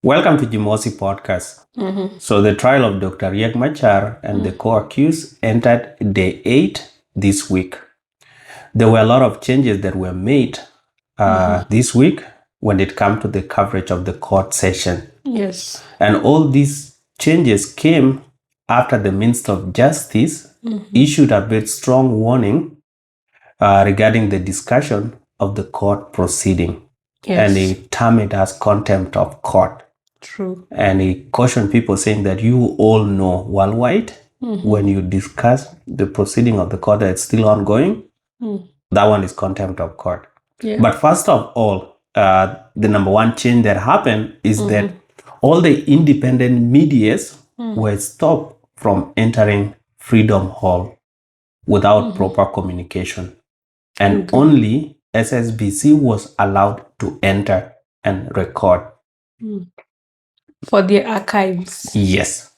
Welcome to Jimosi podcast. So the trial of Dr. Riek Machar and the co-accused entered day 8 this week. There were a lot of changes that were made this week when it came to the coverage of the court session. Yes. And all these changes came after the Minister of Justice issued a very strong warning regarding the discussion of the court proceeding. Yes. And he termed it as contempt of court. True. And he cautioned people saying that you all know worldwide when you discuss the proceeding of the court that's still ongoing, that one is contempt of court. Yeah. But first of all, the number one change that happened is that all the independent medias were stopped from entering Freedom Hall without proper communication. And only SSBC was allowed to enter and record. For the archives. Yes.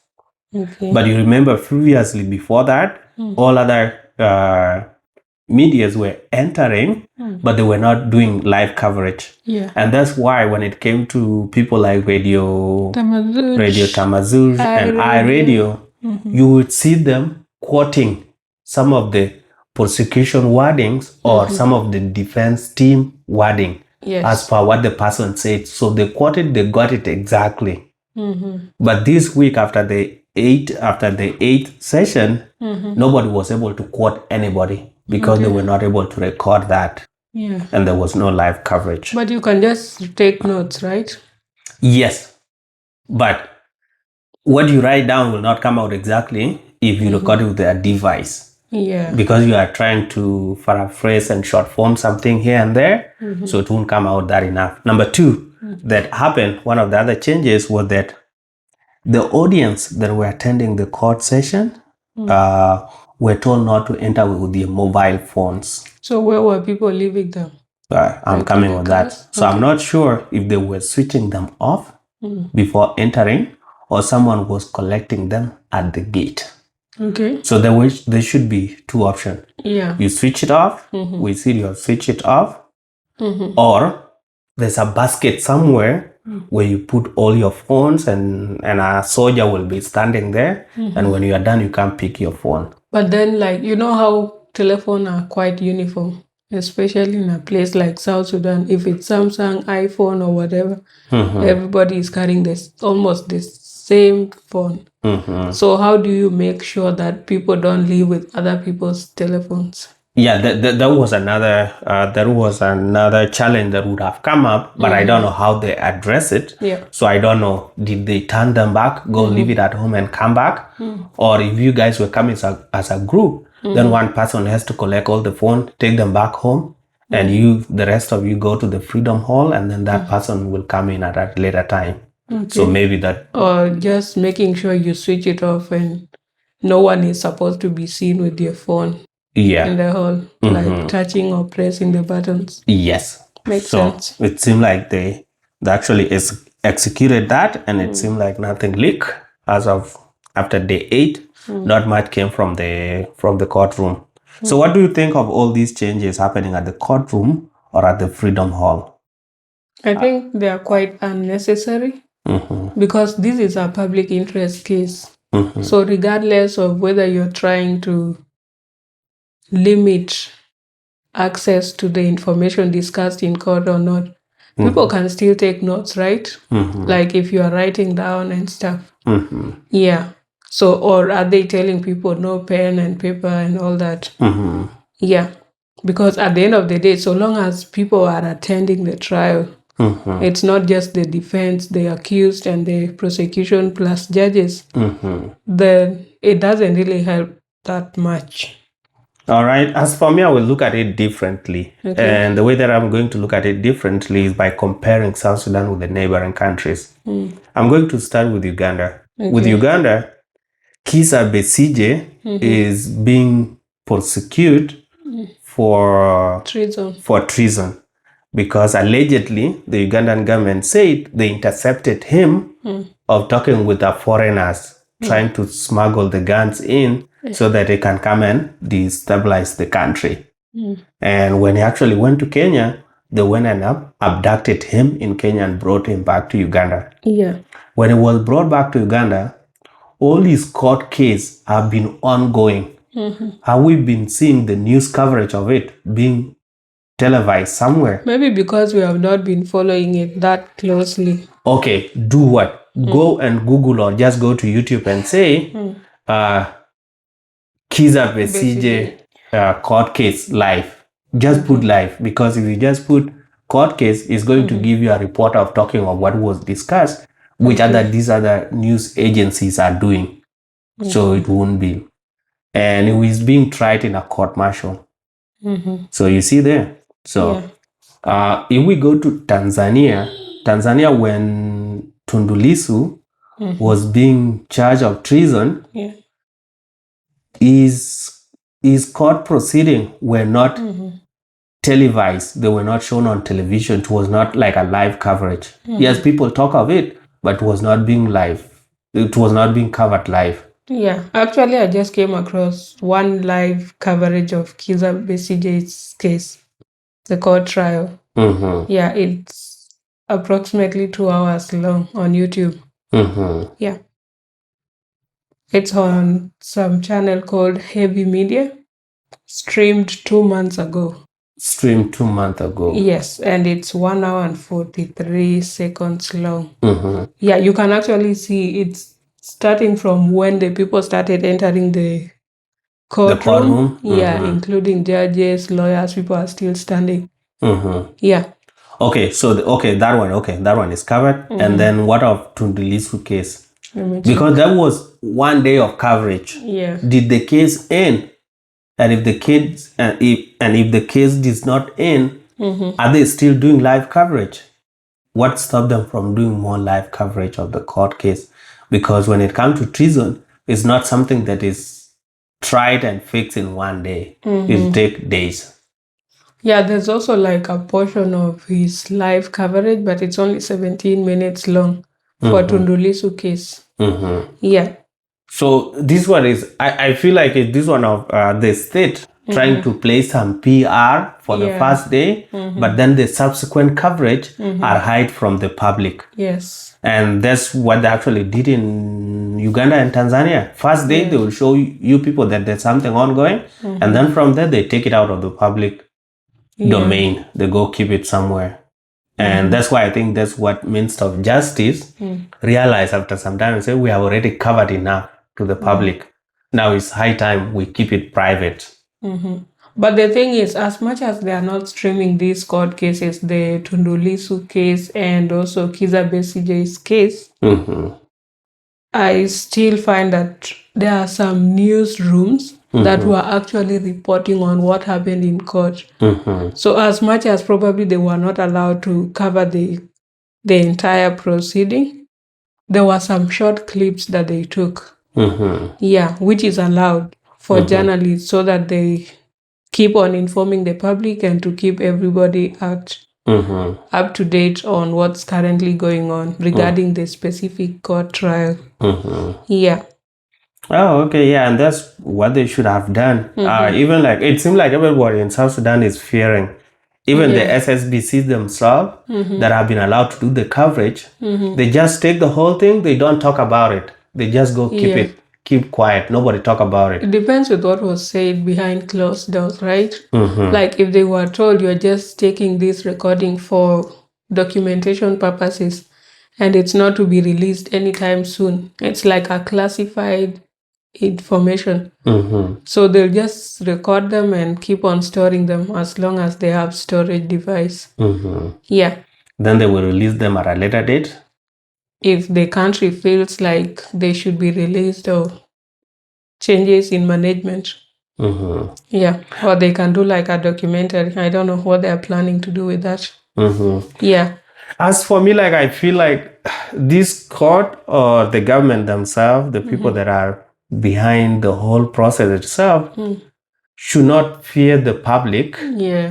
Okay. But you remember previously before that, all other medias were entering, but they were not doing live coverage. Yeah. And that's why when it came to people like Radio Tamazul and iRadio, you would see them quoting some of the prosecution wordings or some of the defense team wording as per what the person said. So they quoted, they got it exactly. But this week after the eighth session, nobody was able to quote anybody because they were not able to record that. Yeah. And there was no live coverage. But you can just take notes, right? Yes. But what you write down will not come out exactly if you record it with a device. Yeah. Because you are trying to paraphrase and short form something here and there, so it won't come out that enough. Number two, that happened, one of the other changes was that the audience that were attending the court session were told not to enter with their mobile phones. So where were people leaving them? I'm coming on that. So I'm not sure if they were switching them off before entering or someone was collecting them at the gate. Okay. So there should be two options. Yeah. You switch it off, we see you switch it off, or there's a basket somewhere where you put all your phones and a soldier will be standing there. And when you are done, you can pick your phone. But then, like, you know how telephones are quite uniform, especially in a place like South Sudan. If it's Samsung, iPhone or whatever, everybody is carrying almost the same phone. So how do you make sure that people don't leave with other people's telephones? Yeah, that was another challenge that would have come up, but I don't know how they address it. Yeah. So I don't know, did they turn them back, go leave it at home and come back? Or if you guys were coming as a group, then one person has to collect all the phone, take them back home, and the rest of you go to the Freedom Hall, and then that person will come in at a later time. Okay. So maybe that... Or just making sure you switch it off and no one is supposed to be seen with your phone. Yeah. In the hall, like touching or pressing the buttons. Yes. Makes sense. It seemed like they actually executed that, and it seemed like nothing leaked as of after day 8. Not much came from the courtroom. So what do you think of all these changes happening at the courtroom or at the Freedom Hall? I think they are quite unnecessary because this is a public interest case. So regardless of whether you're trying to limit access to the information discussed in court or not, people can still take notes, right? Like if you are writing down and stuff. Yeah. So, or are they telling people no pen and paper and all that? Yeah. Because at the end of the day, so long as people are attending the trial, it's not just the defense, the accused and the prosecution plus judges, then it doesn't really help that much. All right. As for me, I will look at it differently. Okay. And the way that I'm going to look at it differently is by comparing South Sudan with the neighboring countries. I'm going to start with Uganda. Okay. With Uganda, Kizza Besigye is being prosecuted for treason because allegedly the Ugandan government said they intercepted him of talking with the foreigners, trying to smuggle the guns in so that they can come and destabilize the country. And when he actually went to Kenya, they went and abducted him in Kenya and brought him back to Uganda. Yeah. When he was brought back to Uganda, all his court case have been ongoing. Have we been seeing the news coverage of it being televised somewhere? Maybe because we have not been following it that closely. Okay, do what? Go and Google or just go to YouTube and say, Kizza Besigye court case live. Just put live, because if you just put court case, it's going to give you a report of talking of what was discussed, which these other news agencies are doing. So it won't be. And it was being tried in a court martial. So you see there. So if we go to Tanzania, when Tundu Lissu was being charged of treason, his court proceedings were not televised. They were not shown on television. It was not like a live coverage. Yes, people talk of it, but it was not being live. It was not being covered live. Yeah, actually, I just came across one live coverage of Kizza Besigye's case, the court trial. Yeah, it's approximately 2 hours long on YouTube. Yeah. It's on some channel called Heavy Media, streamed 2 months ago. Streamed 2 months ago. Yes, and it's 1 hour and 43 seconds long. Yeah, you can actually see it's starting from when the people started entering the courtroom. Yeah, including judges, lawyers, people are still standing. Yeah. Okay, so that one is covered. And then what of Tundu Lissu case? Because that was 1 day of coverage. Yeah. Did the case end? And if the case if the case did not end, are they still doing live coverage? What stopped them from doing more live coverage of the court case? Because when it comes to treason, it's not something that is tried and fixed in 1 day. It takes days. Yeah, there's also like a portion of his live coverage, but it's only 17 minutes long for Tundu Lissu case. Yeah. So this one is, I feel like this one of the state trying to play some PR for the first day, but then the subsequent coverage are hide from the public. Yes. And that's what they actually did in Uganda and Tanzania. First day, they will show you people that there's something ongoing, and then from there, they take it out of the public domain. They go keep it somewhere. And that's why I think that's what Minister of Justice realized after some time and said, we have already covered enough to the public. Now it's high time we keep it private. But the thing is, as much as they are not streaming these court cases, the Tundu Lissu case and also Kizza Besigye's case, I still find that there are some newsrooms that were actually reporting on what happened in court. So as much as probably they were not allowed to cover the entire proceeding, there were some short clips that they took. Yeah, which is allowed for journalists so that they keep on informing the public and to keep everybody up to date on what's currently going on regarding the specific court trial. Yeah. Oh, okay, yeah, and that's what they should have done. Even like, it seems like everybody in South Sudan is fearing. Even the SSBC themselves that have been allowed to do the coverage, they just take the whole thing, they don't talk about it. They just go keep quiet. Nobody talk about it. It depends with what was said behind closed doors, right? Like if they were told you're just taking this recording for documentation purposes and it's not to be released anytime soon, it's like a classified information. So they'll just record them and keep on storing them as long as they have storage device. Yeah. Then they will release them at a later date? If the country feels like they should be released or changes in management. Yeah. Or they can do like a documentary. I don't know what they're planning to do with that. Yeah. As for me, like I feel like this court or the government themselves, the people that are behind the whole process itself, should not fear the public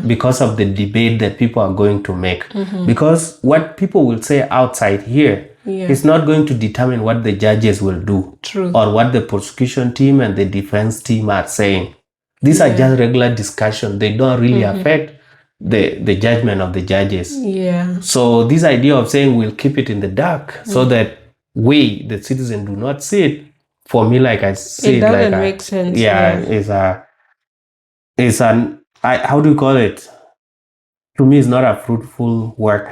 because of the debate that people are going to make. Because what people will say outside here is not going to determine what the judges will do. Or what the prosecution team and the defense team are saying. These are just regular discussions. They don't really affect the judgment of the judges. Yeah. So this idea of saying we'll keep it in the dark so that we, the citizen, do not see it, for me, like I see It it, doesn't like make sense. it's an how do you call it? To me, it's not a fruitful work,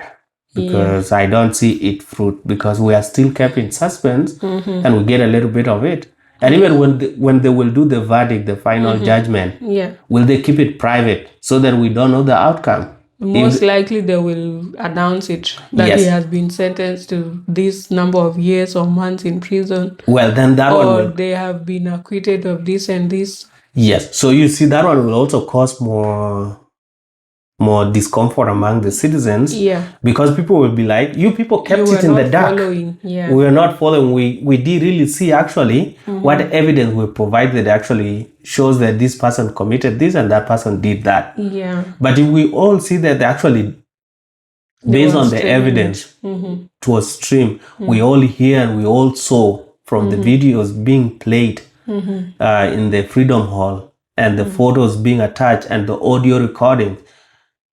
because I don't see it fruit, because we are still kept in suspense and we get a little bit of it. And even when they will do the verdict, the final judgment, will they keep it private so that we don't know the outcome? Most likely they will announce it that he has been sentenced to this number of years or months in prison. Well, then that one will, they have been acquitted of this and this. Yes. So you see, that one will also cause more discomfort among the citizens, because people will be like, you people kept it in the dark. We were not following. We did really see actually what evidence we provided actually shows that this person committed this and that person did that. But if we all see that actually, based on the evidence, it was streamed, we all hear and we all saw from the videos being played in the Freedom Hall, and the photos being attached, and the audio recordings,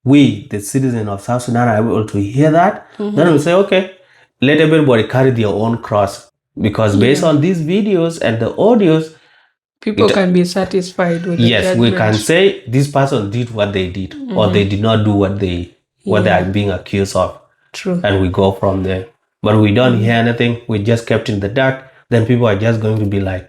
we, the citizen of South Sudan, are able to hear that. Then we say, okay, let everybody carry their own cross, because based on these videos and the audios, people can be satisfied with the judgment. We can say this person did what they did, or they did not do what they are being accused of. True. And we go from there. But we don't hear anything. We just kept in the dark. Then people are just going to be like,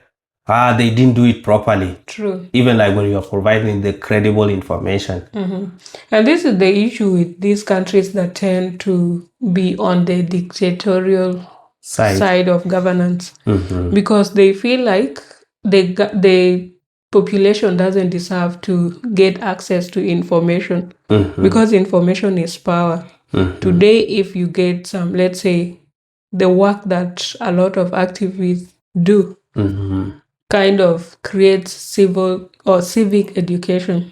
they didn't do it properly. True. Even like when you are providing the credible information. And this is the issue with these countries that tend to be on the dictatorial side of governance, because they feel like the population doesn't deserve to get access to information, because information is power. Today, if you get some, let's say, the work that a lot of activists do, kind of creates civil or civic education.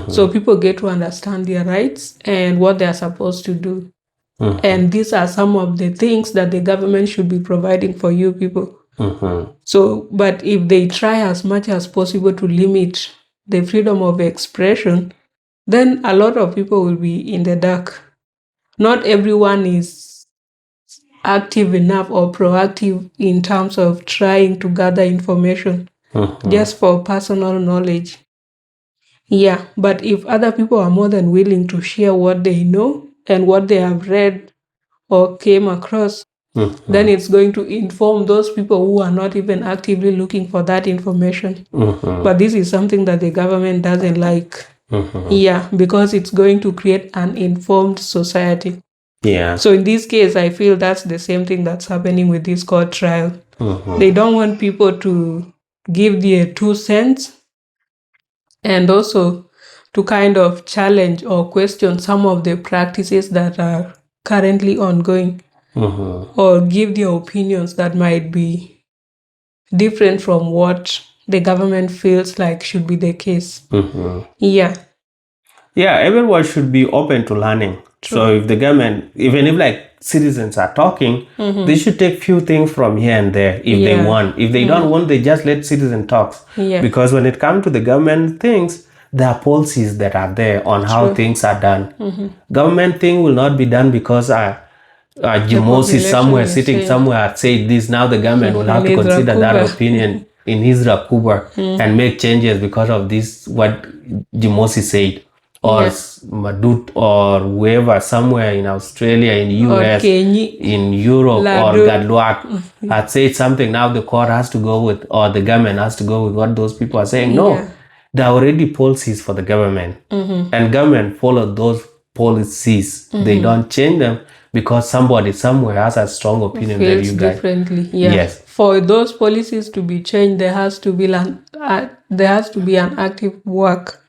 So people get to understand their rights and what they are supposed to do. And these are some of the things that the government should be providing for you people. So, but if they try as much as possible to limit the freedom of expression, then a lot of people will be in the dark. Not everyone is active enough or proactive in terms of trying to gather information just for personal knowledge. Yeah, but if other people are more than willing to share what they know and what they have read or came across, then it's going to inform those people who are not even actively looking for that information. But this is something that the government doesn't like. Yeah, because it's going to create an informed society. Yeah. So in this case, I feel that's the same thing that's happening with this court trial. They don't want people to give their 2 cents, and also to kind of challenge or question some of the practices that are currently ongoing, or give their opinions that might be different from what the government feels like should be the case. Yeah, everyone should be open to learning. True. So if the government, even if like citizens are talking, they should take few things from here and there if they want. If they don't want, they just let citizens talk. Because when it comes to the government things, there are policies that are there on how things are done. Government thing will not be done because Jimosi somewhere sitting somewhere said this. Now the government will have to consider that opinion in his Rakuba and make changes because of this, what Jimosi said. Or Madut or whoever somewhere in Australia, in US, in Europe, or Gadluak had said something. Now the court has to go with, or the government has to go with what those people are saying. No, there are already policies for the government, and government follow those policies. They don't change them because somebody somewhere has a strong opinion that you guys differently. Yes. For those policies to be changed, there has to be an active work.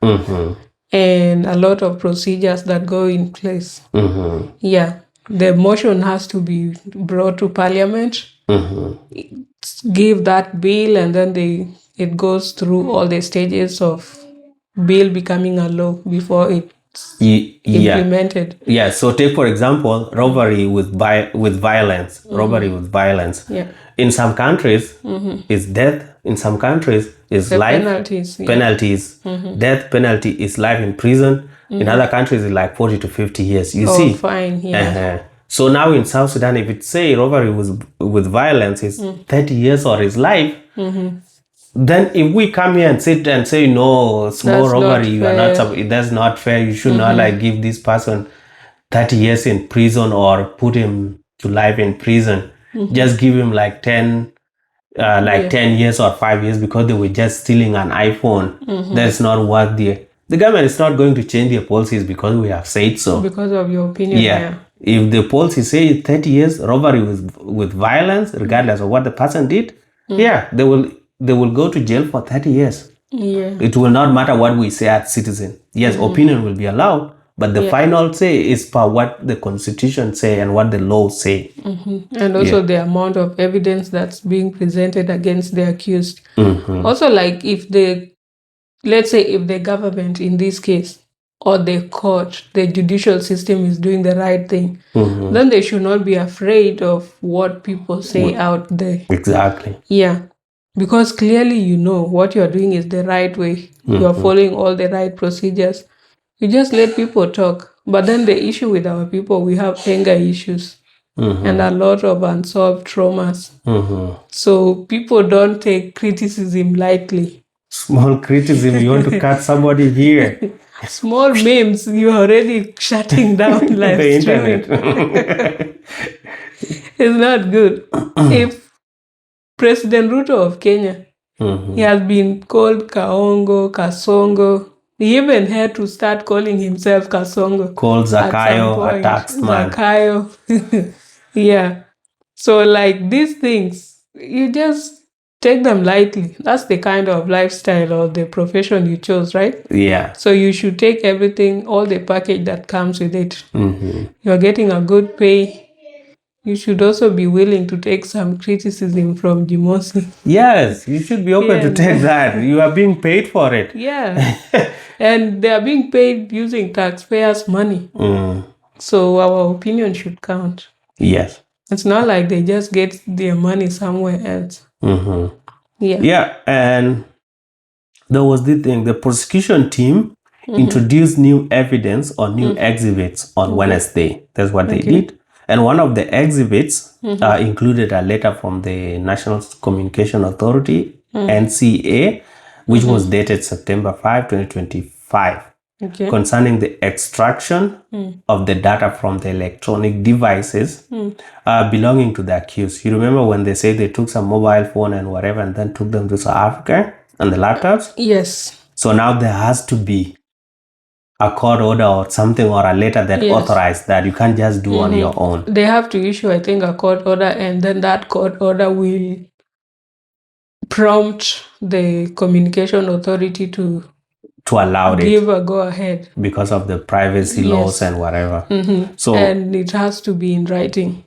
And a lot of procedures that go in place. Yeah, the motion has to be brought to Parliament, give that bill, and then it goes through all the stages of bill becoming a law before it's implemented. Yeah. So take for example robbery with violence. Robbery with violence. Yeah. In some countries, it's death. In some countries, it's life. Penalties. Death penalty is life in prison. In other countries, it's like 40 to 50 years. You Oh, see? fine. Yeah. So now in South Sudan, if it's say robbery with violence is 30 years or his life, then if we come here and sit and say, no, small That's robbery, not you are not, fair. that's not fair. You should not like give this person 30 years in prison or put him to life in prison. Just give him like 10 10 years or 5 years because they were just stealing an iPhone. That's not what the government is not going to change their policies because we have said so. Because of your opinion. Yeah. If the policy say 30 years robbery with violence, regardless of what the person did, they will go to jail for 30 years. Yeah. It will not matter what we say as citizens. Yes, opinion will be allowed, but the final say is per what the constitution say and what the law say. And also the amount of evidence that's being presented against the accused. Also, like let's say if the government in this case or the court, the judicial system is doing the right thing, then they should not be afraid of what people say out there. Exactly. Yeah. Because clearly you know what you're doing is the right way. You're following all the right procedures. You just let people talk. But then the issue with our people, we have anger issues and a lot of unsolved traumas. So people don't take criticism lightly. Small criticism, you want to cut somebody here. Small memes, you're already shutting down live the streaming. internet. It's not good. If President Ruto of Kenya, he has been called Kaongo, Kasongo. He even had to start calling himself Kasongo. Called Zakayo a tax man. Zakayo. Yeah. So like these things, you just take them lightly. That's the kind of lifestyle or the profession you chose, right? Yeah. So you should take everything, all the package that comes with it. You're getting a good pay. You should also be willing to take some criticism from Jimosi. Yes, you should be open to take that. You are being paid for it. Yeah. And they are being paid using taxpayers' money. So our opinion should count. Yes. It's not like they just get their money somewhere else. Yeah. Yeah, and there was the thing, the prosecution team introduced new evidence or new exhibits on Wednesday. That's what they did. And one of the exhibits included a letter from the National Communication Authority, NCA, which was dated September 5, 2025, concerning the extraction of the data from the electronic devices belonging to the accused. You remember when they say they took some mobile phone and whatever and then took them to South Africa and the laptops? Yes. So now there has to be a court order or something or a letter that authorized that. You can't just do on your own. They have to issue, I think, a court order, and then that court order will prompt the communication authority to allow give a go ahead because of the privacy laws and whatever. So and it has to be in writing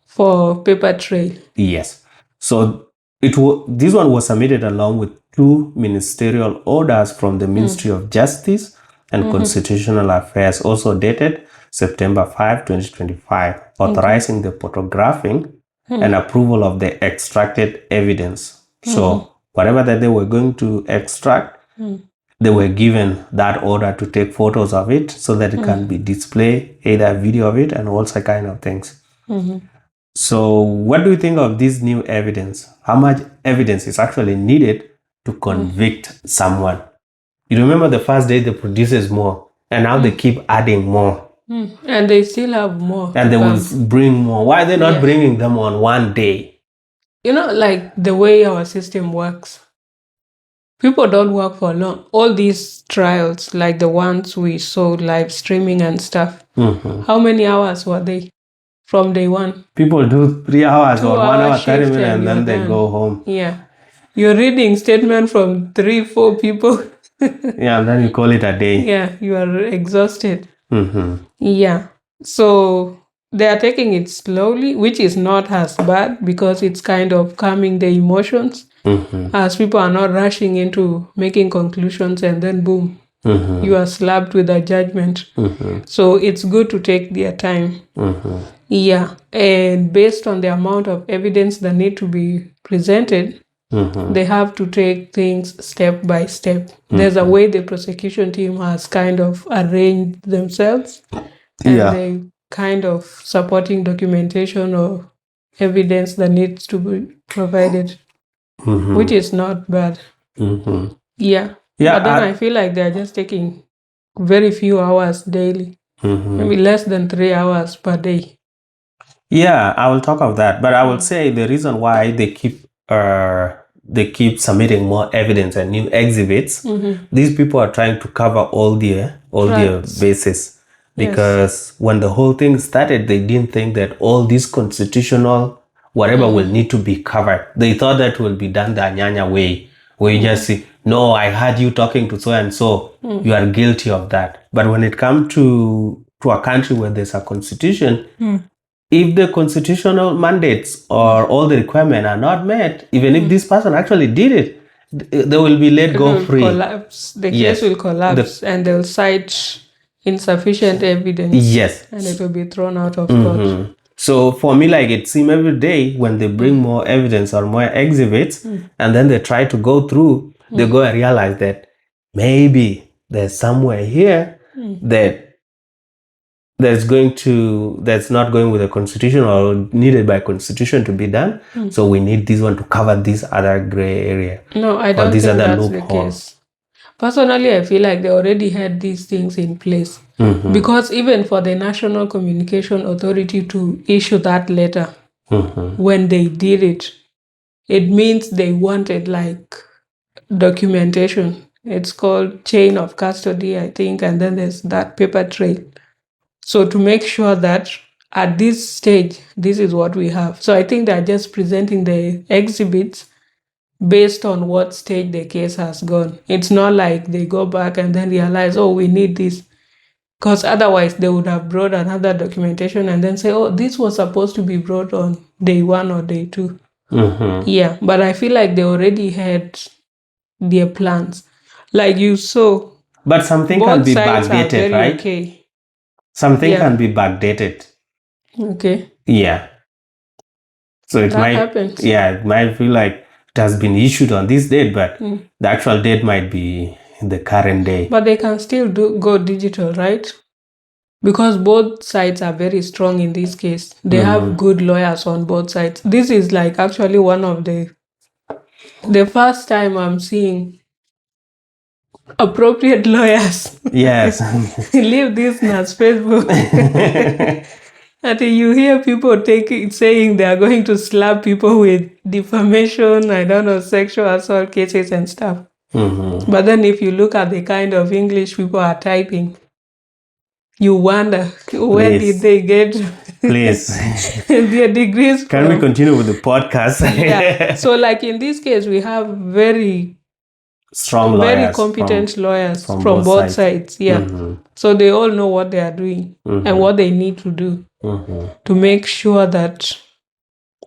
for paper trail. Yes. So this one was submitted along with 2 ministerial orders from the Ministry of Justice and Constitutional Affairs, also dated September 5, 2025, authorizing the photographing and approval of the extracted evidence. So whatever that they were going to extract, they were given that order to take photos of it so that it can be displayed, either video of it and also kind of things. So what do you think of this new evidence? How much evidence is actually needed to convict someone? You remember the first day they produced more, and now they keep adding more. And they still have more. And they will bring more. Why are they not bringing them on one day? You know, like the way our system works. People don't work for long. All these trials, like the ones we saw live streaming and stuff, how many hours were they from day one? People do 3 hours or 1 hour, 30 minutes, and then they go home. Yeah. You're reading statement from 3-4 people. Yeah, and then you call it a day. Yeah, you are exhausted. Yeah. So they are taking it slowly, which is not as bad because it's kind of calming the emotions. As people are not rushing into making conclusions and then boom, you are slapped with a judgment. So it's good to take their time. Yeah. And based on the amount of evidence that need to be presented, They have to take things step by step. There's a way the prosecution team has kind of arranged themselves, and they kind of supporting documentation or evidence that needs to be provided, which is not bad. Yeah. But then I feel like they're just taking very few hours daily, maybe less than 3 hours per day. Yeah, I will talk of that, but I will say the reason why they keep submitting more evidence and new exhibits. These people are trying to cover all their bases, because when the whole thing started, they didn't think that all this constitutional whatever will need to be covered. They thought that will be done the Anyanya way, where you just say, no, I heard you talking to so and so, you are guilty of that. But when it comes to a country where there's a constitution, if the constitutional mandates or all the requirements are not met, even if this person actually did it, they will be let go free. Collapse. The case will collapse, and they'll cite insufficient evidence. Yes. And it will be thrown out of court. So for me, like, it seems every day when they bring more evidence or more exhibits, and then they try to go through, they go and realize that maybe there's somewhere here that that's not going with the constitution or needed by constitution to be done. So we need this one to cover this other gray area. No, I don't think that's the case. Personally, I feel like they already had these things in place, because even for the National Communication Authority to issue that letter, when they did it, it means they wanted like documentation. It's called chain of custody, I think, and then there's that paper trail. So to make sure that at this stage, this is what we have. So I think they're just presenting the exhibits based on what stage the case has gone. It's not like they go back and then realize, oh, we need this. Because otherwise they would have brought another documentation and then say, oh, this was supposed to be brought on day 1 or day 2. Yeah, but I feel like they already had their plans. Like you saw. But something can be backdated, right? Okay. Something can be backdated. Okay. Yeah. So it might feel like it has been issued on this date, but the actual date might be the current day. But they can still go digital, right? Because both sides are very strong in this case. They have good lawyers on both sides. This is like actually one of the first time I'm seeing appropriate lawyers. Yes. Leave this as Facebook. And you hear people saying they are going to slap people with defamation, I don't know, sexual assault cases and stuff. But then if you look at the kind of English people are typing, you wonder, where did they get their degrees from? Can we continue with the podcast? Yeah. So like in this case, we have very strong very competent lawyers from both sides. Yeah. So they all know what they are doing and what they need to do to make sure that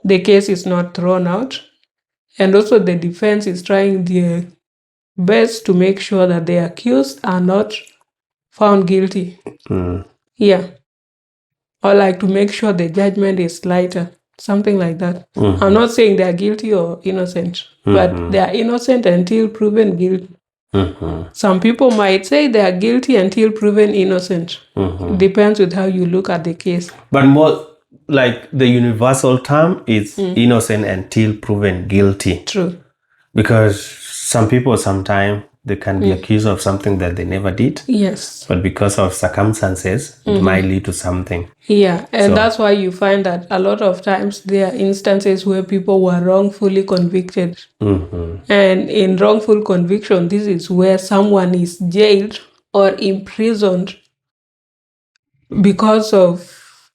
the case is not thrown out. And also the defense is trying their best to make sure that the accused are not found guilty. Yeah. Or like to make sure the judgment is lighter. Something like that. I'm not saying they are guilty or innocent, but they are innocent until proven guilty. Some people might say they are guilty until proven innocent. Depends with how you look at the case. But more like the universal term is innocent until proven guilty. True. Because some people sometimes they can be accused of something that they never did. Yes. But because of circumstances, it might lead to something. Yeah, and that's why you find that a lot of times there are instances where people were wrongfully convicted. And in wrongful conviction, this is where someone is jailed or imprisoned because of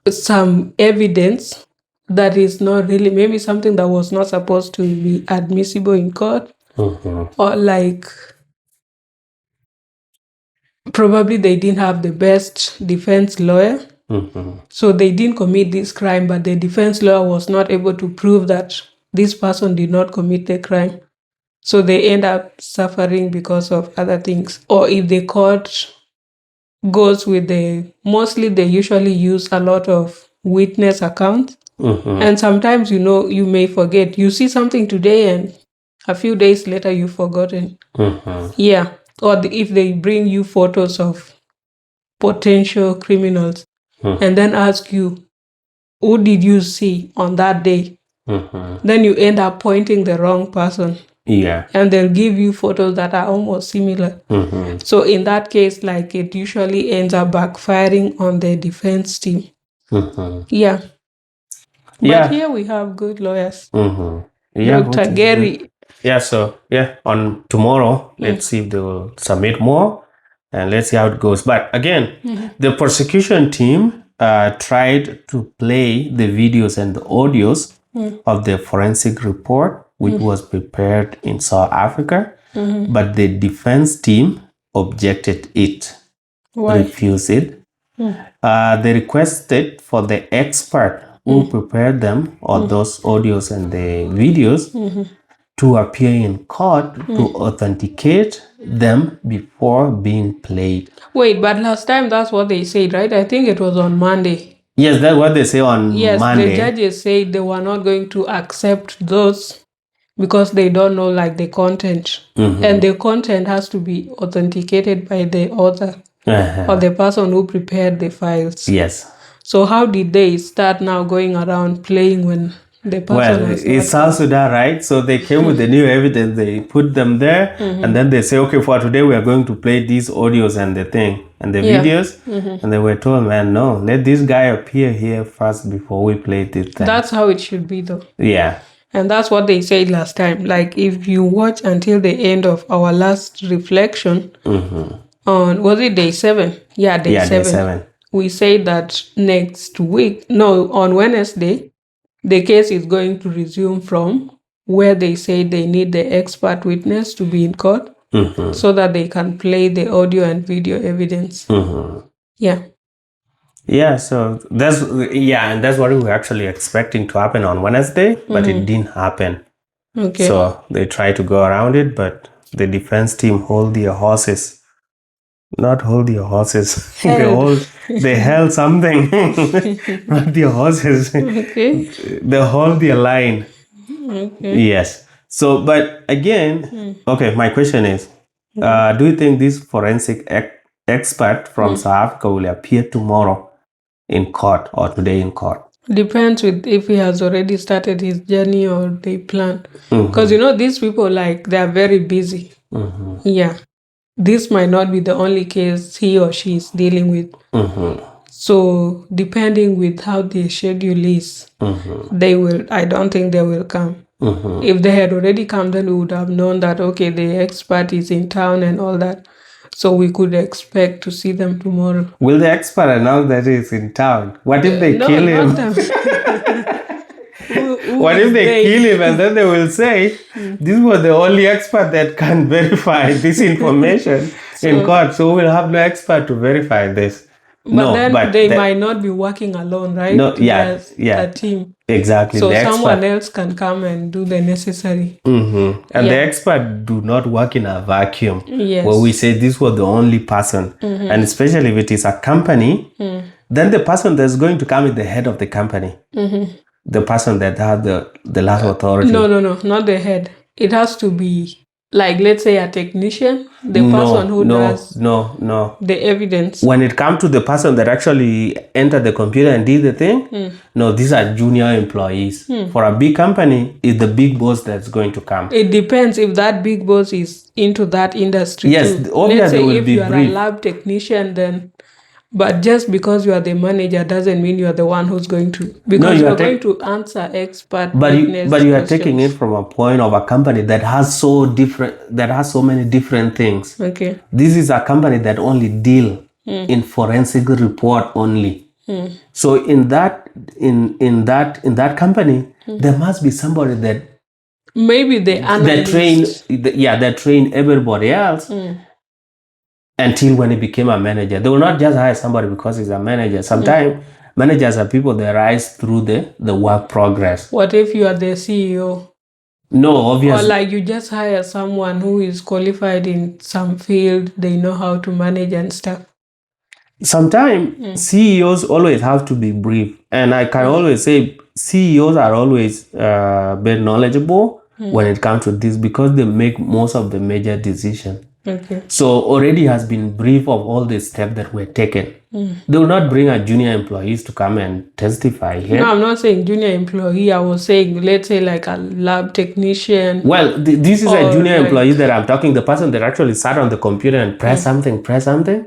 some evidence that is not really, maybe something that was not supposed to be admissible in court. Or like probably they didn't have the best defense lawyer. So they didn't commit this crime, but the defense lawyer was not able to prove that this person did not commit the crime. So they end up suffering because of other things. Or if the court goes with mostly they usually use a lot of witness accounts. And sometimes, you may forget. You see something today and a few days later you've forgotten. Yeah. Or if they bring you photos of potential criminals and then ask you, who did you see on that day? Then you end up pointing the wrong person. Yeah. And they'll give you photos that are almost similar. So in that case, it usually ends up backfiring on the defense team. Yeah. But here we have good lawyers. Yeah, Dr. Gary. Yeah, so on tomorrow, let's see if they will submit more and let's see how it goes. But again, the prosecution team tried to play the videos and the audios of the forensic report, which was prepared in South Africa, but the defense team objected it, refused it. They requested for the expert who prepared them, or those audios and the videos, to appear in court to authenticate them before being played. Wait, but last time that's what they said, right? I think it was on Monday. Yes, that's what they say on Monday. The judges said they were not going to accept those because they don't know the content. And the content has to be authenticated by the author or the person who prepared the files. Yes. So how did they start now going around playing when the person was it's South Sudan, right? So they came with the new evidence, they put them there, and then they say, okay, for today we are going to play these audios and the thing and the videos. And they were told, man, no, let this guy appear here first before we play this thing. That's how it should be, though. Yeah. And that's what they said last time. If you watch until the end of our last reflection on, was it day 7? Yeah, day 7. Day 7. We say that next week, on Wednesday, the case is going to resume from where they say they need the expert witness to be in court so that they can play the audio and video evidence. Yeah. Yeah, so that's what we were actually expecting to happen on Wednesday, but it didn't happen. Okay. So they tried to go around it, but the defense team hold their horses. Not hold their horses. They held something. Not their horses. Okay. They hold their line. Okay. Yes. So, but again, okay, my question is, do you think this forensic expert from South Africa will appear tomorrow in court or today in court? Depends with if he has already started his journey or they plan. Because these people they are very busy. Yeah. This might not be the only case he or she is dealing with. So depending with how the schedule is, I don't think they will come. If they had already come, then we would have known that, okay, the expert is in town and all that. So we could expect to see them tomorrow. Will the expert announce that he's in town? What if they kill him? What if they kill him and then they will say, this was the only expert that can verify this information in court, so we'll have no expert to verify this. But they might not be working alone, right? No, a team. Exactly. So someone else can come and do the necessary. And the expert do not work in a vacuum. Yes. Where we say this was the only person. And especially if it is a company, then the person that's going to come is the head of the company. The person that has the last authority. No, not the head. It has to be let's say a technician, person who does the evidence. When it comes to the person that actually entered the computer and did the thing, no, these are junior employees. For a big company, it's the big boss that's going to come. It depends if that big boss is into that industry. Yes, obviously. Let's say if you are a lab technician, then. But just because you are the manager doesn't mean you are the one who's going to. Because you are going to answer expert witness But you are taking it from a point of a company that has so many different things. Okay. This is a company that only deal in forensic report only. So in that company, there must be somebody that maybe the analyst that train everybody else. Until when he became a manager. They will not just hire somebody because he's a manager. Sometimes managers are people that rise through the work progress. What if you are the CEO? No, obviously. Or you just hire someone who is qualified in some field, they know how to manage and stuff. Sometimes CEOs always have to be brief. And I can always say CEOs are always very knowledgeable when it comes to this because they make most of the major decisions. Okay. So already has been briefed of all the steps that were taken. They will not bring a junior employees to come and testify here. No, I'm not saying junior employee. I was saying, let's say like a lab technician. Well, this is a junior employee that I'm talking. The person that actually sat on the computer and press something.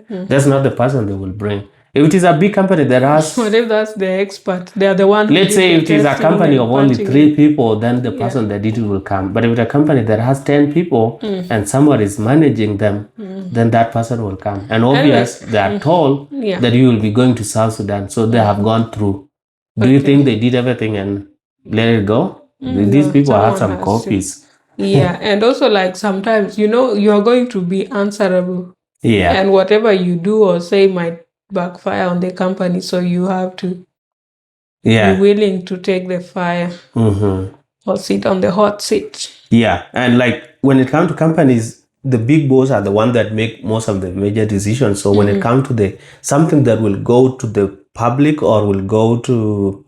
That's not the person they will bring. If it is a big company that has... What if that's the expert? They are the one... Let's say if it is a company of only 3 people, then the person that did it will come. But if it's a company that has 10 people and someone is managing them, then that person will come. And obvious, they are told that you will be going to South Sudan. So they have gone through. Do you think they did everything and let it go? These people have some copies. Yeah, and also like sometimes, you are going to be answerable. Yeah. And whatever you do or say might backfire on the company, so you have to be willing to take the fire or sit on the hot seat. Yeah, and like when it comes to companies, the big boss are the ones that make most of the major decisions. So when it comes to something that will go to the public or will go to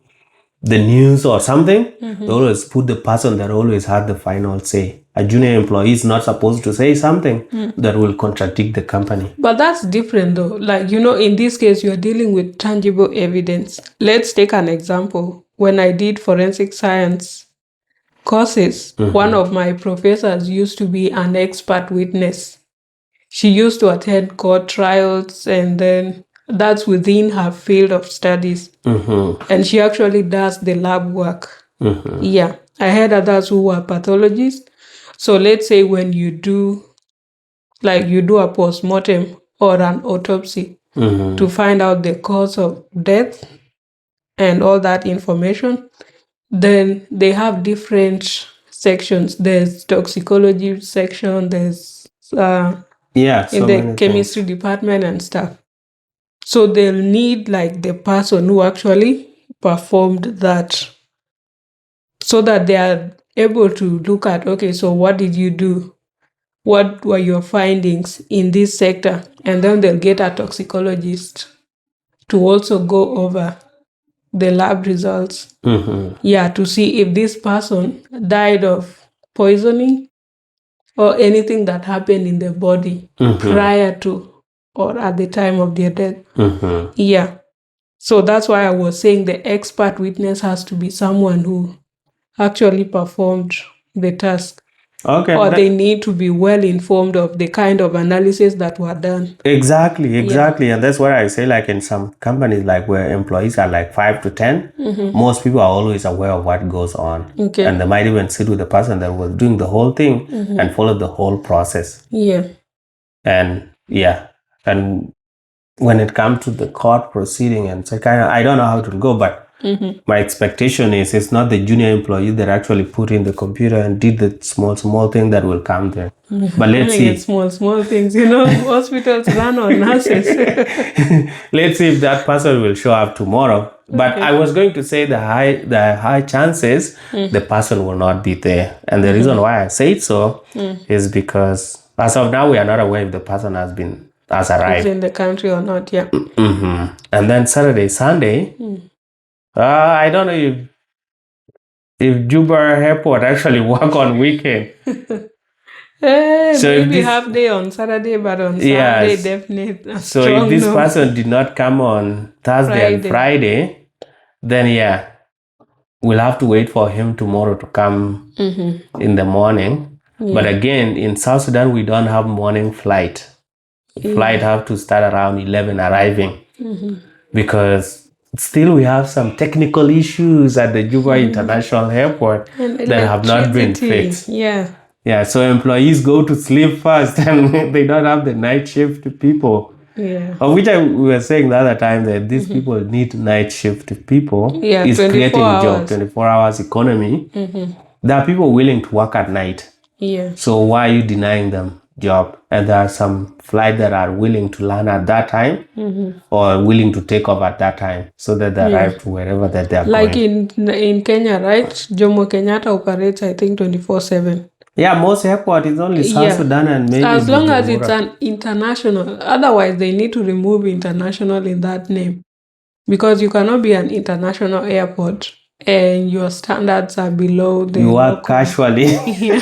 the news or something, they always put the person that always had the final say. A junior employee is not supposed to say something that will contradict the company. But that's different though. Like, in this case, you're dealing with tangible evidence. Let's take an example. When I did forensic science courses, one of my professors used to be an expert witness. She used to attend court trials, and then that's within her field of studies. And she actually does the lab work. Yeah. I had others who were pathologists. So let's say when you do a post-mortem or an autopsy to find out the cause of death and all that information, then they have different sections. There's toxicology section, there's in the chemistry department and stuff. So they'll need like the person who actually performed that, so that they are able to look at, okay, so what did you do? What were your findings in this sector? And then they'll get a toxicologist to also go over the lab results. To see if this person died of poisoning or anything that happened in the body prior to or at the time of their death. So that's why I was saying the expert witness has to be someone who actually performed the task. Okay. Or they need to be well informed of the kind of analysis that were done. Exactly. And that's why I say, like in some companies, like where employees are like 5 to 10, most people are always aware of what goes on. And they might even sit with the person that was doing the whole thing and follow the whole process. And when it comes to the court proceeding and so I don't know how it will go, but my expectation is it's not the junior employee that actually put in the computer and did the small thing that will come there. But let's see. Small things, hospitals run on nurses. Let's see if that person will show up tomorrow. But I was going to say the high chances the person will not be there. And the reason why I say it so is because as of now we are not aware if the person has arrived. Is in the country or not, And then Saturday, Sunday, I don't know if Juba Airport actually work on weekend. Maybe half day on Saturday, but on Sunday definitely. So if this person did not come on Thursday and Friday, then we'll have to wait for him tomorrow to come in the morning. But again, in South Sudan, we don't have morning flight. Flight have to start around 11 arriving because still we have some technical issues at the Juba International Airport that have not been fixed. So employees go to sleep first and they don't have the night shift people. Of which we were saying the other time that these people need night shift people. It's creating job, 24 hours economy. There are people willing to work at night. So why are you denying them job? And there are some flights that are willing to land at that time or willing to take off at that time so that they arrive to wherever that they are going. Like in Kenya, right? Jomo Kenyatta operates, I think, 24/7. Most airport is only South Sudan and maybe as long as it's an international. Otherwise, they need to remove international in that name because you cannot be an international airport and your standards are below the You work local. casually. Yeah.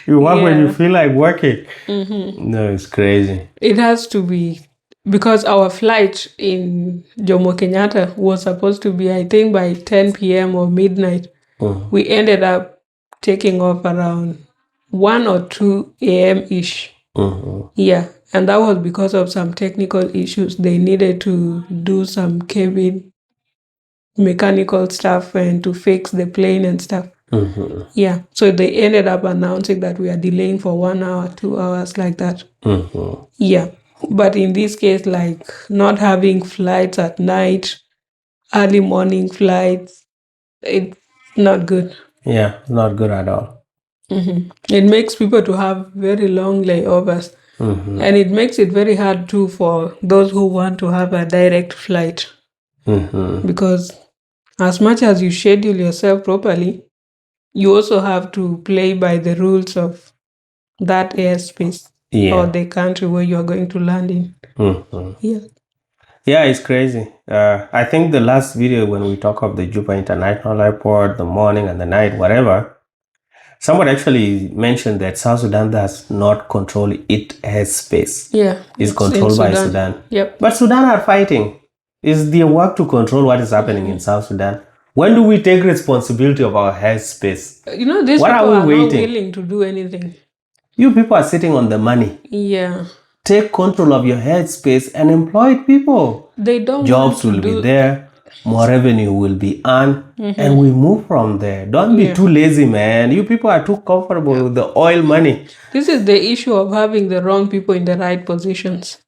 You work when you Yeah. feel like working. No, it's crazy. It has to be, because our flight in Jomo Kenyatta was supposed to be, I think, by 10 p.m. or midnight. We ended up taking off around 1 or 2 a.m. ish. Yeah, and that was because of some technical issues. They needed to do some cabin mechanical stuff and to fix the plane and stuff. Yeah, so they ended up announcing that we are delaying for 1 hour, 2 hours, like that. Yeah, but in this case, like not having flights at night, early morning flights, it's not good. Yeah, not good at all. It makes people to have very long layovers, and it makes it very hard too for those who want to have a direct flight, because as much as you schedule yourself properly, you also have to play by the rules of that airspace or the country where you are going to land in. Yeah. Yeah, it's crazy. I think the last video when we talk of the Juba International Airport, the morning and the night, whatever, someone actually mentioned that South Sudan does not control its airspace. Yeah. It's controlled by Sudan. Yep. But Sudan are fighting. It's their work to control what is happening in South Sudan. When do we take responsibility of our airspace? These What people are we not waiting? willing to do anything. You people are sitting on the money. Yeah. Take control of your airspace and employ people. They don't Jobs will be there, more revenue will be earned, and we move from there. Don't be too lazy, man. You people are too comfortable with the oil money. This is the issue of having the wrong people in the right positions.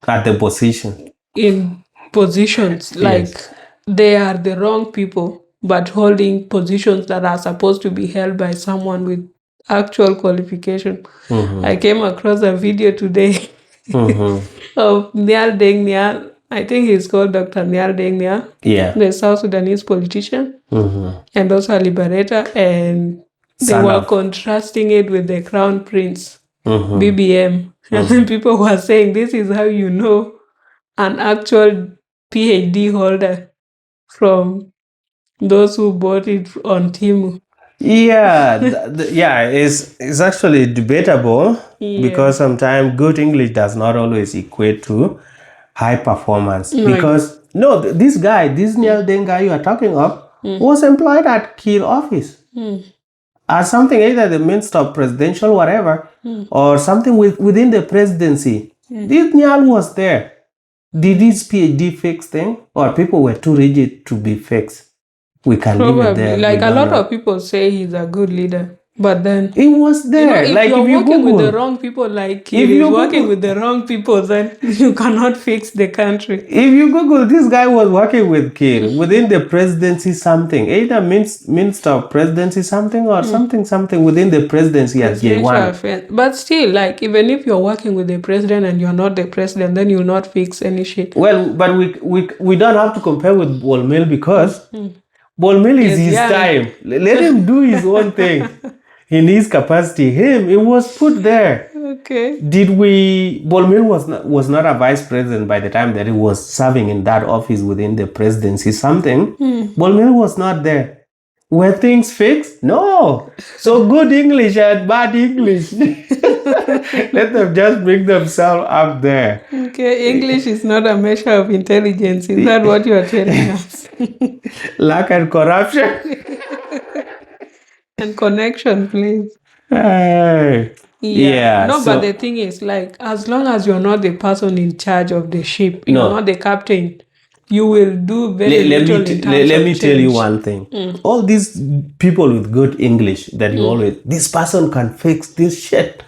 At the position. In positions, like they are the wrong people, but holding positions that are supposed to be held by someone with actual qualification. I came across a video today of Nial Deng Nial. I think he's called Dr. Nial Deng Nial, the South Sudanese politician, and also a liberator, and they were contrasting it with the Crown Prince, BBM. And then people were saying, this is how you know an actual PhD holder from those who bought it on Timu. Yeah, it's actually debatable because sometimes good English does not always equate to high performance. Because this Nial Deng guy you are talking of was employed at Kir office as something, either the Minister of Presidential whatever or something within the presidency. This Nial was there. Did his PhD fix thing, or people were too rigid to be fixed? We can leave it there. Like a lot of people say he's a good leader, but then it was there. If like you're if you working Google, with the wrong people, like if you're working with the wrong people, then you cannot fix the country. If you Google, this guy was working with Kir within the presidency something, either Minister of Presidency something or something within the presidency as J1. But still, like even if you're working with the president and you're not the president, then you'll not fix any shit. Well, but we don't have to compare with Bolmel because Bolmel is his time. Let him do his own thing. In his capacity, it was put there. Okay. Bolmel was not a vice president by the time that he was serving in that office within the presidency something. Bolmel was not there. Were things fixed? No. So good English and bad English. Let them just bring themselves up there. Okay, English is not a measure of intelligence. Is that what you are telling us? Lack and corruption. And connection, please. Yeah. But the thing is, like, as long as you're not the person in charge of the ship, you're not the captain, you will do very little in terms of Let me tell you one thing. All these people with good English that you always, this person can fix this shit.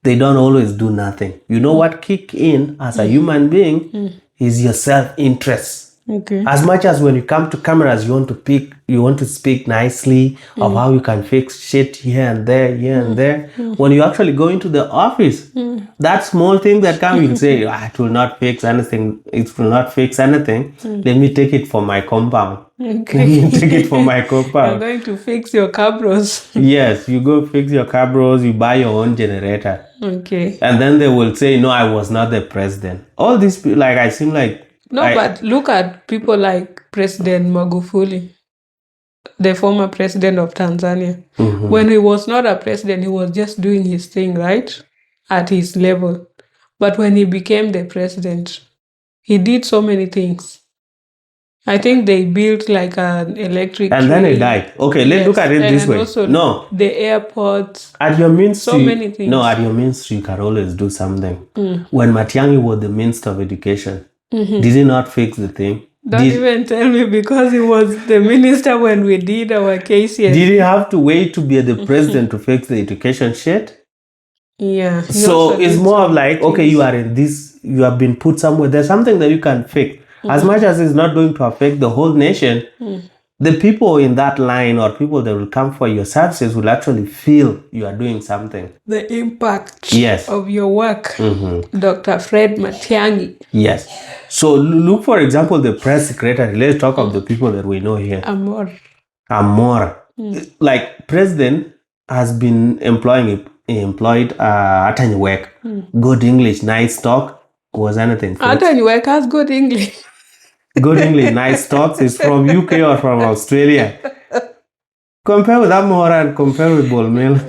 They don't always do nothing. You know what kick in as a human being is your self-interest. Okay. As much as when you come to cameras, you want to speak nicely of how you can fix shit here and there. When you actually go into the office, that small thing that comes, you'll say, it will not fix anything. It will not fix anything. Let me take it for my compound. Okay. Let me take it for my compound. You're going to fix your cabros. Yes, you go fix your cabros, you buy your own generator. Okay. And then they will say, no, I was not the president. All these, like, I seem like But look at people like President Magufuli, the former president of Tanzania. When he was not a president, he was just doing his thing, right? At his level. But when he became the president, he did so many things. I think they built like an electric and then he died. Okay, let's look at it this way. Also the airports. At your ministry, many things. No, at your ministry, you can always do something. When Matiang'i was the Minister of Education, did he not fix the thing? Don't even tell me, because he was the minister when we did our KCS. Did he have to wait to be the president to fix the education shit? Yeah. So it's more of like, okay, you are in this, you have been put somewhere. There's something that you can fix. As much as it's not going to affect the whole nation, the people in that line or people that will come for your services will actually feel you are doing something. The impact of your work. Dr. Fred Matiang'i. Yes. So look, for example, the press secretary. Let's talk of the people that we know here. Amor. Like, president has been employed Atanyuwek. Good English, nice talk. Was anything? Atanyuwek has good English. Good English, nice talks. Is from UK or from Australia. Compare with Amor and compare with Bolmel.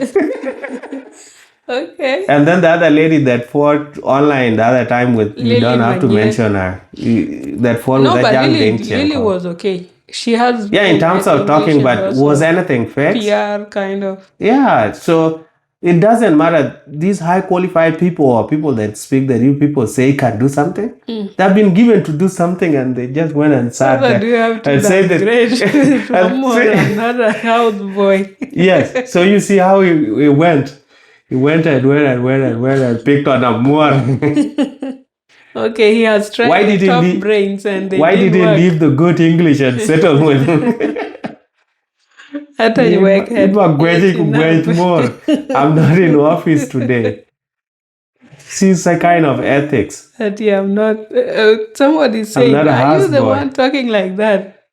Okay. And then the other lady that fought online the other time with, you don't have to mention her, that fought with that young Deng Chen. Lily was okay. She has... Yeah, in terms of talking, but was anything fixed? PR kind of. Yeah, so it doesn't matter. These high qualified people or people that speak that you people say can do something, they've been given to do something and they just went and sat there. Do you have to say that another houseboy? Yes, so you see how he went. He went and picked on a more. Okay, he has tried top brains and they why did he leave the good English and settle with him? More. I'm not in office today. She's a kind of ethics. I'm not. Somebody saying, are you the one talking like that?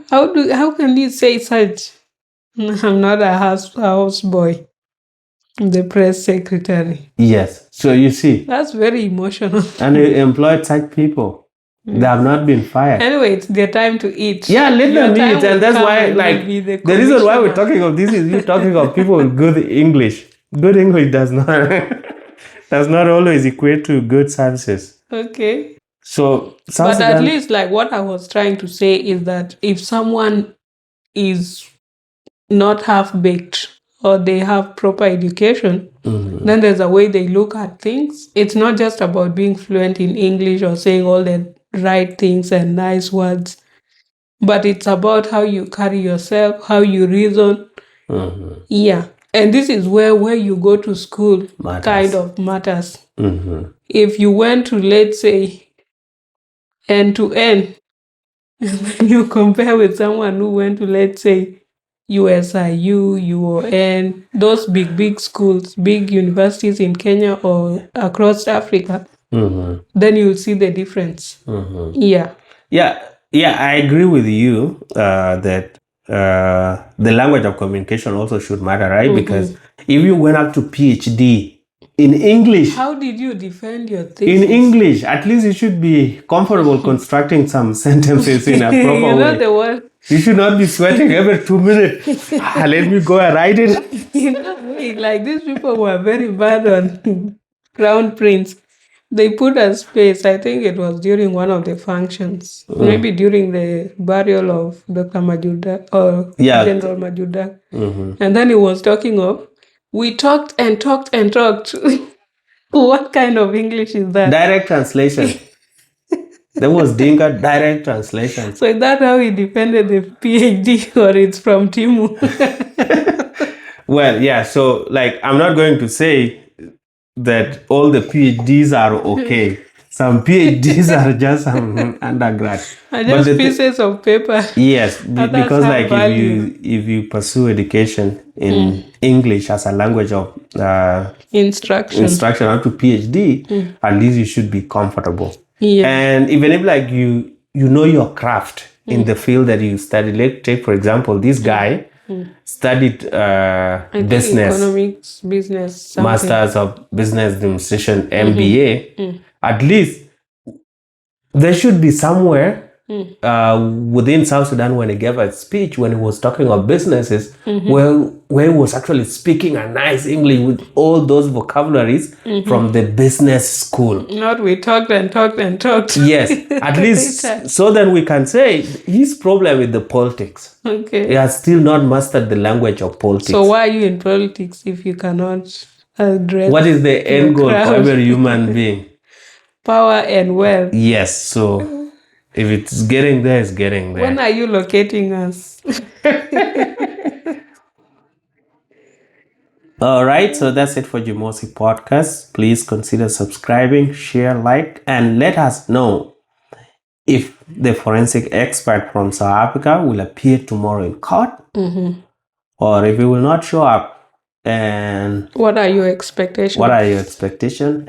How can you say such? I'm not a houseboy. The press secretary. Yes. So you see. That's very emotional. And he employed such people. They have not been fired. Anyway, it's their time to eat. Yeah, let them eat. And that's why, like, the reason why we're talking of this is you talking of people with good English. Good English does not always equate to good services. Okay. So, but at least, like, what I was trying to say is that if someone is not half-baked, or they have proper education, then there's a way they look at things. It's not just about being fluent in English or saying all the right things and nice words, but it's about how you carry yourself, how you reason. Yeah. And this is where you go to school kind of matters. If you went to, let's say, N to N, and then you compare with someone who went to, let's say, USIU, UON, those big schools, big universities in Kenya or across Africa, then you'll see the difference. Yeah, I agree with you that the language of communication also should matter, right? Because if you went up to PhD in English... How did you defend your thesis? In English, at least you should be comfortable constructing some sentences in a proper way. Not the word. You should not be sweating every 2 minutes. Let me go and write it. Like, these people were very bad on Crown Prince. They put a space, I think it was during one of the functions, maybe during the burial of Dr. Majuda or General Majuda. And then he was talking of, we talked and talked and talked. What kind of English is that? Direct translation. That was Dinka direct translation. So is that how he defended the PhD, or it's from Timu? Well, yeah, so, like, I'm not going to say that all the PhDs are okay. Some PhDs are just some undergrad. Just pieces of paper. Yes, because, like, if you pursue education in English as a language of instruction up to PhD, at least you should be comfortable. Yeah. And even if, like, you know your craft in the field that you study. Let's take, for example, this guy studied business, economics, business, something. Masters of Business Administration, MBA. At least there should be somewhere within South Sudan when he gave a speech when he was talking of businesses where he was actually speaking a nice English with all those vocabularies from the business school. Not we talked and talked and talked. Yes, at least so that we can say his problem with the politics. Okay. He has still not mastered the language of politics. So why are you in politics if you cannot address? What is the end goal for every human being? Power and wealth. Yes, so if it's getting there, it's getting there. When are you locating us? All right, so that's it for Jimosi podcast. Please consider subscribing, share, like, and let us know if the forensic expert from South Africa will appear tomorrow in court or if he will not show up. And what are your expectations?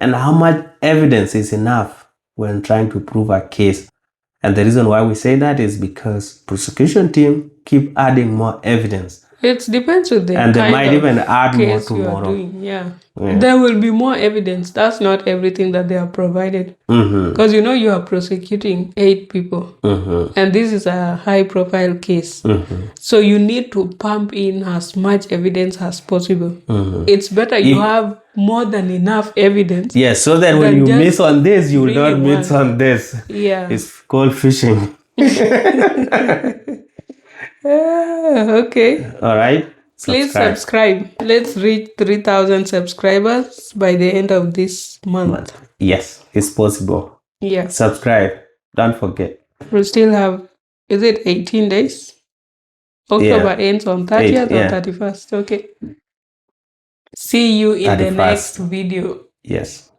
And how much evidence is enough when trying to prove a case? And the reason why we say that is because prosecution team keep adding more evidence. It depends with the and they might even add more case you are tomorrow. doing. Yeah. There will be more evidence. That's not everything that they are provided. Because you are prosecuting 8 people. And this is a high profile case. So you need to pump in as much evidence as possible. It's better you have more than enough evidence. Yes, so that when you miss on this, you will not miss on this. Yeah. It's called fishing. Okay. All right. Please subscribe. Let's reach 3,000 subscribers by the end of this month. Yes, it's possible. Yeah. Subscribe. Don't forget. We still have, is it 18 days? October ends on 30th or 31st. Okay. See you in the next video. Yes.